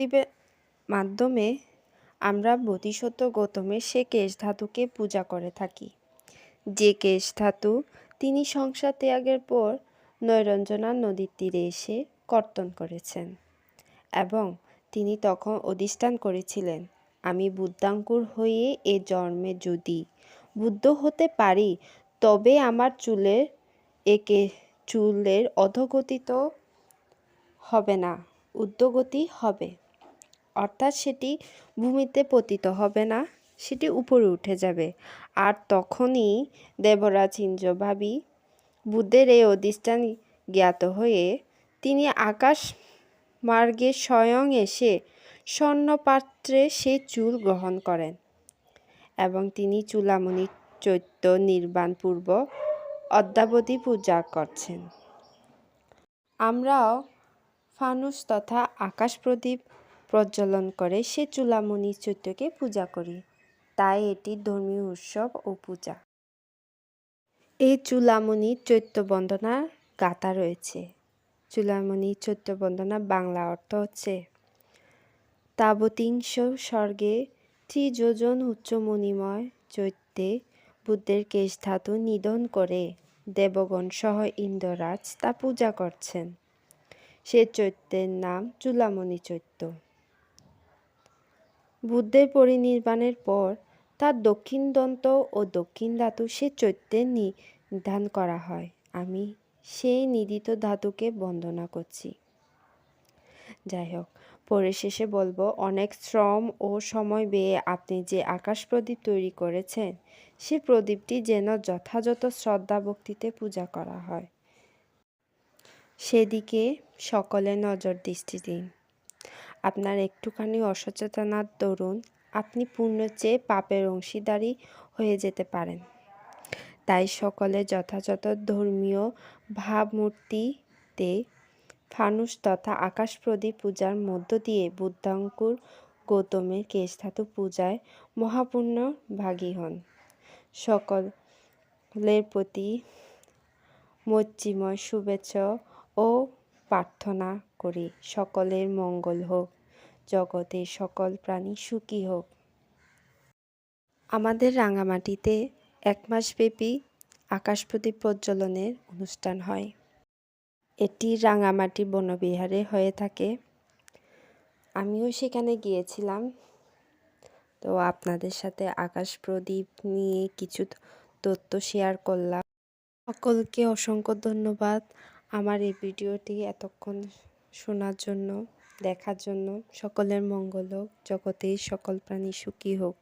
প্রদীপের মাধ্যমে আমরা বোধিসত্ত্ব গৌতমের সে কেশ ধাতুকে পূজা করে থাকি, যে কেশ ধাতু তিনি সংসার ত্যাগের পর নৈরঞ্জনা নদীর তীরে এসে কর্তন করেছেন এবং তিনি তখন অধিষ্ঠান করেছিলেন, আমি বুদ্ধাঙ্কুর হয়ে এ জন্মে যদি বুদ্ধ হতে পারি তবে আমার চুলের অধোগতি তো হবে না, ঊর্ধ্বগতি হবে। অর্থাৎ সেটি ভূমিতে পতিত হবে না, সেটি উপরে উঠে যাবে। আর তখনই দেবরাজ ইন্দ্র ভাবি বুদ্ধের এই অধিষ্ঠান জ্ঞাত হয়ে তিনি আকাশ মার্গে স্বয়ং এসে স্বর্ণপাত্রে সে চুল গ্রহণ করেন এবং তিনি চূড়ামণি চৈত্য নির্বাণ পূর্ব অদ্যাবধি পূজা করছেন। আমরাও ফানুস তথা আকাশ প্রদীপ প্রজ্বলন করে সে চূড়ামণি চৈত্যকে পূজা করি, তাই এটি ধর্মীয় উৎসব ও পূজা। এই চূড়ামণি চৈত্য বন্দনার গাথা রয়েছে। চূড়ামণি চৈত্য বন্দনা বাংলা অর্থ হচ্ছে, তাবতিংশ স্বর্গে ত্রিযোজন উচ্চ মণিময় চৈত্যে বুদ্ধের কেশ ধাতু নিধন করে দেবগণ সহ ইন্দ্ররাজ তা পূজা করছেন। সে চৈত্যের নাম চূড়ামণি চৈত্য। বুদ্ধের পরিনির্বাণের পর তার দক্ষিণ দন্ত ও দক্ষিণ ধাতু সে চৈত্যের নিধান করা হয়। আমি সেই নিদিত ধাতুকে বন্দনা করছি। যাই হোক, পরিশেষে বলবো, অনেক শ্রম ও সময় ব্যয়ে আপনি যে আকাশ প্রদীপ তৈরি করেছেন, সে প্রদীপটি যেন যথাযথ শ্রদ্ধা ভক্তিতে পূজা করা হয়, সেদিকে সকলে নজর দৃষ্টি দিন। আপনার একটুখানি অসচেতনার দরুন আপনি পুণ্যের চেয়ে পাপের অংশীদারি হয়ে যেতে পারেন। তাই সকলে যথাযথ ধর্মীয় ভাবমূর্তিতে ফানুস তথা আকাশ প্রদীপ পূজার মধ্য দিয়ে বুদ্ধাঙ্কুর গৌতমের কেশধাতু পূজায় মহাপুণ্য ভাগী হন। সকলের প্রতি মৈত্রীময় শুভেচ্ছা ও প্রার্থনা করি, সকলের মঙ্গল হোক, জগতের সকল প্রাণী সুখী হোক। আমাদের রাঙামাটিতে 1 মাসব্যাপী আকাশ প্রদীপ প্রজ্বলনের অনুষ্ঠান হয়। এটি রাঙামাটি বনবিহারে হয়ে থাকে। আমিও সেখানে গিয়েছিলাম। তো আপনাদের সাথে আকাশ প্রদীপ নিয়ে কিছু তথ্য শেয়ার করলাম। সকলকে অসংখ্য ধন্যবাদ আমার এই ভিডিওটি এতক্ষণ শোনার জন্য, দেখার জন্য। সকলের মঙ্গল হোক, জগতের সকল প্রাণী সুখী হোক।